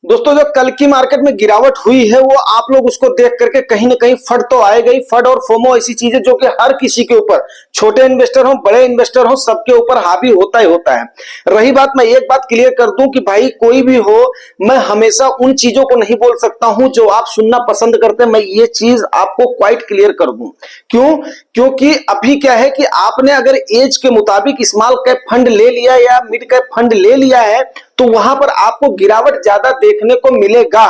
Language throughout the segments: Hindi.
दोस्तों जो कल की मार्केट में गिरावट हुई है वो आप लोग उसको देख करके कहीं ना कहीं फट तो आएगा ही। फट और फोमो ऐसी चीजें जो कि हर किसी के ऊपर, छोटे इन्वेस्टर हो बड़े इन्वेस्टर हो, सबके ऊपर हावी होता ही होता है। रही बात, मैं एक बात क्लियर कर दूं कि भाई कोई भी हो, मैं हमेशा उन चीजों को नहीं बोल सकता हूं जो आप सुनना पसंद करते हैं। मैं ये चीज आपको क्वाइट क्लियर कर दूं। क्यों? क्योंकि अभी क्या है कि आपने अगर एज के मुताबिक स्मॉल कैप फंड ले लिया या मिड कैप फंड ले लिया है तो वहां पर आपको गिरावट ज्यादा देखने को मिलेगा।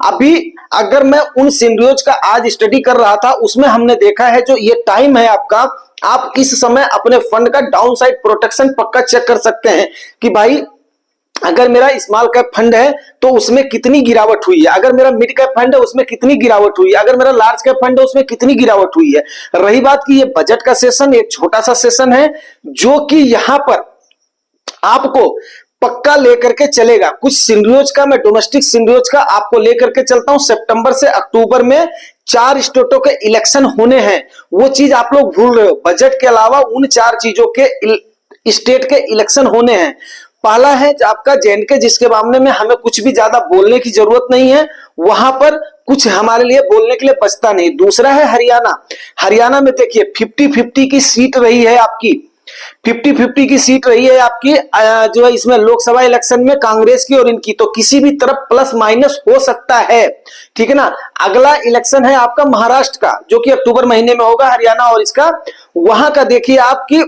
अभी अगर मैं उन सिनेरियोज का आज स्टडी कर रहा था, उसमें हमने देखा है जो ये टाइम है आपका, आप इस समय अपने फंड का डाउन साइड प्रोटेक्शन पक्का चेक कर सकते हैं कि भाई अगर मेरा स्मॉल कैप फंड है तो उसमें कितनी गिरावट हुई है, अगर मेरा मिड कैप फंड है उसमें कितनी गिरावट हुई है, अगर मेरा लार्ज कैप फंड है उसमें कितनी गिरावट हुई है। रही बात कि ये बजट का सेशन एक छोटा सा सेशन है जो कि यहां पर आपको पक्का लेकर के चलेगा। कुछ सिनेरियोज का, मैं डोमेस्टिक सिनेरियोज का आपको लेकर के चलता हूं। सितंबर से अक्टूबर में 4 स्टेटों के इलेक्शन होने हैं, वो चीज आप लोग भूल रहे हो। बजट के अलावा उन 4 चीजों के स्टेट के इलेक्शन होने हैं। पहला है आपका जेएंडके, जिसके मामले में हमें कुछ भी ज्यादा बोलने की जरूरत नहीं है, वहां पर कुछ हमारे लिए बोलने के लिए बचता नहीं। दूसरा है हरियाणा। हरियाणा में देखिए 50-50 की सीट रही है आपकी, 50-50 की सीट रही है आपकी जो है इसमें लोकसभा इलेक्शन में कांग्रेस की और इनकी, तो किसी भी तरफ प्लस माइनस हो सकता है, ठीक है ना। अगला इलेक्शन है आपका महाराष्ट्र का जो कि अक्टूबर महीने में होगा, हरियाणा और इसका। वहां का देखिए आपकी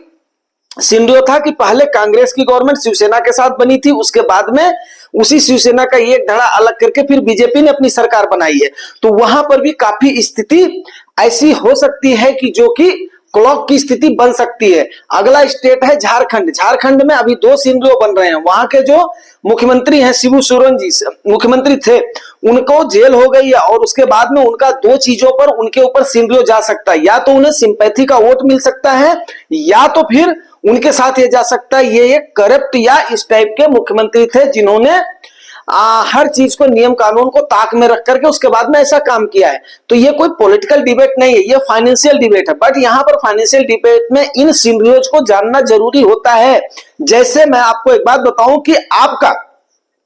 सिनेरियो था कि पहले कांग्रेस की गवर्नमेंट शिवसेना के साथ बनी थी, उसके बाद में उसी शिवसेना का एक धड़ा अलग करके फिर बीजेपी ने अपनी सरकार बनाई है। तो वहां पर भी काफी स्थिति ऐसी हो सकती है कि जो कि क्लॉक की स्थिति बन सकती है। अगला स्टेट है झारखंड। झारखंड में अभी 2 सिनेरियो बन रहे हैं। वहां के जो मुख्यमंत्री हैं शिबू सोरेन जी मुख्यमंत्री थे, उनको जेल हो गई है और उसके बाद में उनका 2 चीजों पर उनके ऊपर सिनेरियो जा सकता है। या तो उन्हें सिंपैथी का वोट मिल सकता है या तो फिर उनके साथ ये जा सकता है ये एक करप्ट या इस टाइप के मुख्यमंत्री थे जिन्होंने हर चीज को, नियम कानून को ताक में रख करके उसके बाद में ऐसा काम किया है। तो ये कोई पॉलिटिकल डिबेट नहीं है, ये फाइनेंशियल डिबेट है। बट यहां पर फाइनेंशियल डिबेट में इन सिनेरियोज को जानना जरूरी होता है। जैसे मैं आपको एक बात बताऊं कि आपका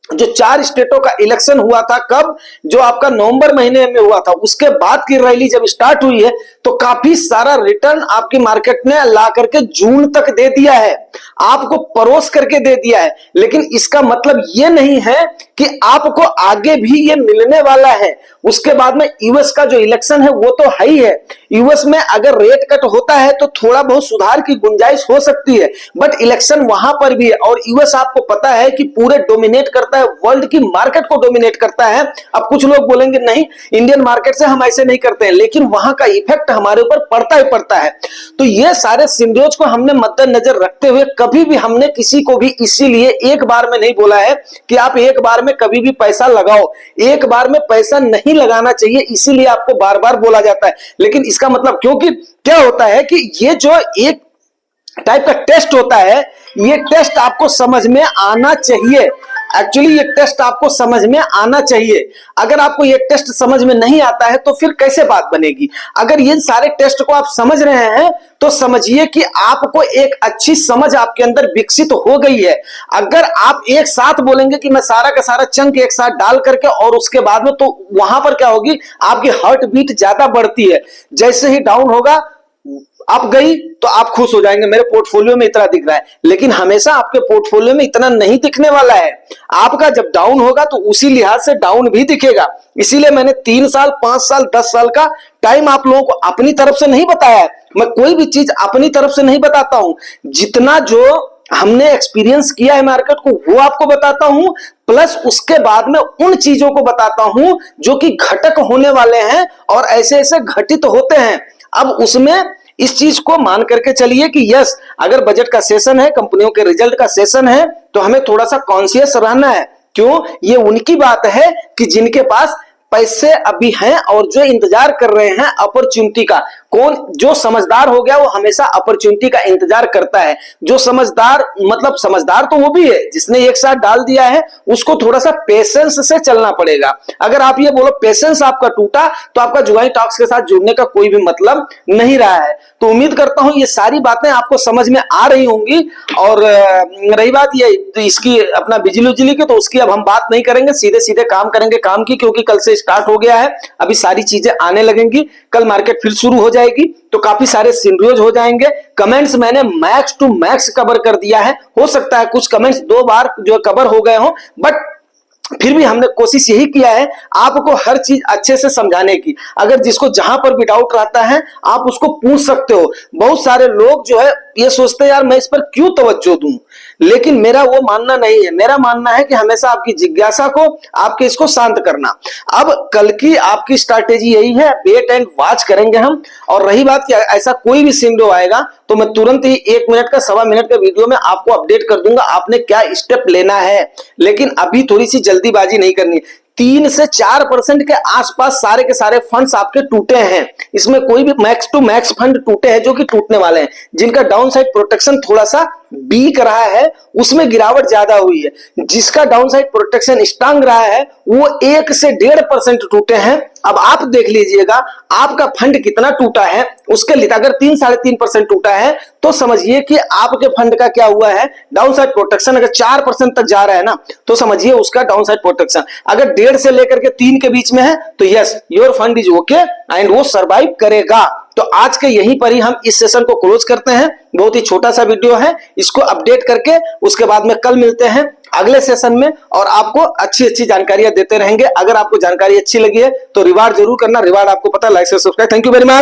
जो 4 स्टेटों का इलेक्शन हुआ था, कब? जो आपका नवंबर महीने में हुआ था, उसके बाद की रैली जब स्टार्ट हुई है तो काफी सारा रिटर्न आपकी मार्केट ने ला करके जून तक दे दिया है, आपको परोस करके दे दिया है। लेकिन इसका मतलब यह नहीं है कि आपको आगे भी ये मिलने वाला है। उसके बाद में यूएस का जो इलेक्शन है वो तो है ही है। यूएस में अगर रेट कट होता है तो थोड़ा बहुत सुधार की गुंजाइश हो सकती है, बट इलेक्शन वहां पर भी है। और यूएस आपको पता है कि पूरे डोमिनेट करता है, वर्ल्ड की मार्केट को डोमिनेट करता है। अब कुछ लोग बोलेंगे नहीं इंडियन मार्केट से हम ऐसे नहीं करते हैं, लेकिन वहां का इफेक्ट हमारे ऊपर पड़ता ही पड़ता है। तो ये सारे सिनेरियोज को हमने मद्देनजर रखते हुए कभी भी हमने किसी को भी इसीलिए एक बार में नहीं बोला है कि आप एक बार में कभी भी पैसा लगाओ। एक बार में पैसा नहीं लगाना चाहिए, इसीलिए आपको बार बार बोला जाता है। लेकिन इसका मतलब, क्योंकि क्या होता है कि ये जो एक टाइप का टेस्ट होता है, ये टेस्ट आपको समझ में आना चाहिए। एक्चुअली ये टेस्ट आपको समझ में आना चाहिए। अगर आपको ये टेस्ट समझ में नहीं आता है तो फिर कैसे बात बनेगी? अगर ये सारे टेस्ट को आप समझ रहे हैं तो समझिए कि आपको एक अच्छी समझ आपके अंदर विकसित हो गई है। अगर आप एक साथ बोलेंगे कि मैं सारा का सारा चंक एक साथ डाल करके और उसके बाद में, तो वहां पर क्या होगी, आपकी हार्ट बीट ज्यादा बढ़ती है। जैसे ही डाउन होगा आप गई तो आप खुश हो जाएंगे, मेरे पोर्टफोलियो में इतना दिख रहा है। लेकिन हमेशा आपके पोर्टफोलियो में इतना नहीं दिखने वाला है। आपका जब डाउन होगा तो उसी लिहाज से डाउन भी दिखेगा। इसीलिए मैंने 3 साल 5 साल 10 साल का टाइम आप लोगों को अपनी तरफ से नहीं बताया है। मैं कोई भी चीज अपनी तरफ से नहीं बताता हूं, जितना जो हमने एक्सपीरियंस किया है मार्केट को वो आपको बताता हूं, प्लस उसके बाद में उन चीजों को बताता हूं जो कि घटक होने वाले हैं और ऐसे ऐसे घटित होते हैं। अब उसमें इस चीज को मान करके चलिए कि यस, अगर बजट का सेशन है, कंपनियों के रिजल्ट का सेशन है, तो हमें थोड़ा सा कॉन्शियस रहना है। क्यों? ये उनकी बात है कि जिनके पास पैसे अभी हैं और जो इंतजार कर रहे हैं अपॉर्चुनिटी का। कौन जो समझदार हो गया वो हमेशा अपॉर्चुनिटी का इंतजार करता है। जो समझदार, मतलब समझदार तो वो भी है जिसने एक साथ डाल दिया है, उसको थोड़ा सा पेशेंस से चलना पड़ेगा। अगर आप ये बोलो पेशेंस आपका टूटा तो आपका जुगाई टॉक्स के साथ जुड़ने का कोई भी मतलब नहीं रहा है। तो उम्मीद करता हूं ये सारी बातें आपको समझ में आ रही होंगी। और रही बात ये तो इसकी अपना बिजली उजली की, तो उसकी अब हम बात नहीं करेंगे, सीधे सीधे काम करेंगे काम की, क्योंकि कल से स्टार्ट हो गया है। अभी सारी चीजें आने लगेंगी, कल मार्केट फिर शुरू हो जाएगी तो काफी सारे सिनेरियोज हो जाएंगे। कमेंट्स मैंने मैक्स टू मैक्स कवर कर दिया है। हो सकता है कुछ कमेंट्स 2 बार जो कवर हो गए हो, बट फिर भी हमने कोशिश यही किया है आपको हर चीज अच्छे से समझाने की। अगर जिसको जहां पर भी डाउट रहता है आप उसको पूछ सकते हो। बहुत सारे लोग जो है ये सोचते हैं यार मैं इस पर क्यों तवज्जो दूं, लेकिन मेरा वो मानना नहीं है। मेरा मानना है कि हमेशा आपकी जिज्ञासा को, आपके इसको शांत करना। अब कल की आपकी स्ट्रैटेजी यही है, वेट एंड वॉच करेंगे हम। और रही बात कि ऐसा कोई भी सिनेरियो आएगा तो मैं तुरंत ही 1 मिनट का, 1.25 मिनट का वीडियो में आपको अपडेट कर दूंगा आपने क्या स्टेप लेना है। लेकिन अभी थोड़ी सी जल्दीबाजी नहीं करनी। 3 से 4% के आसपास सारे के सारे फंड्स आपके टूटे हैं। इसमें कोई भी मैक्स टू मैक्स फंड टूटे हैं जो कि टूटने वाले हैं। जिनका डाउन साइड प्रोटेक्शन थोड़ा सा वीक रहा है उसमें गिरावट ज्यादा हुई है। जिसका डाउन साइड प्रोटेक्शन स्ट्रांग रहा है वो 1 से 1.5% टूटे हैं। अब आप देख लीजिएगा आपका फंड कितना टूटा है उसके लिए। अगर 3-3.5% टूटा है तो समझिए कि आपके फंड का क्या हुआ है, डाउन साइड प्रोटेक्शन। अगर 4% तक जा रहा है ना तो समझिए उसका डाउन साइड प्रोटेक्शन। अगर 1.5 से लेकर के 3 के बीच में है तो yes your fund is okay and वो सर्वाइव करेगा। तो आज के यहीं पर ही हम इस सेशन को क्लोज करते हैं। बहुत ही छोटा सा वीडियो है, इसको अपडेट करके उसके बाद में कल मिलते हैं अगले सेशन में और आपको अच्छी अच्छी जानकारियां देते रहेंगे। अगर आपको जानकारी अच्छी लगी है तो रिवार्ड जरूर करना। रिवार्ड आपको पता है, लाइक से subscribe. Thank you very much.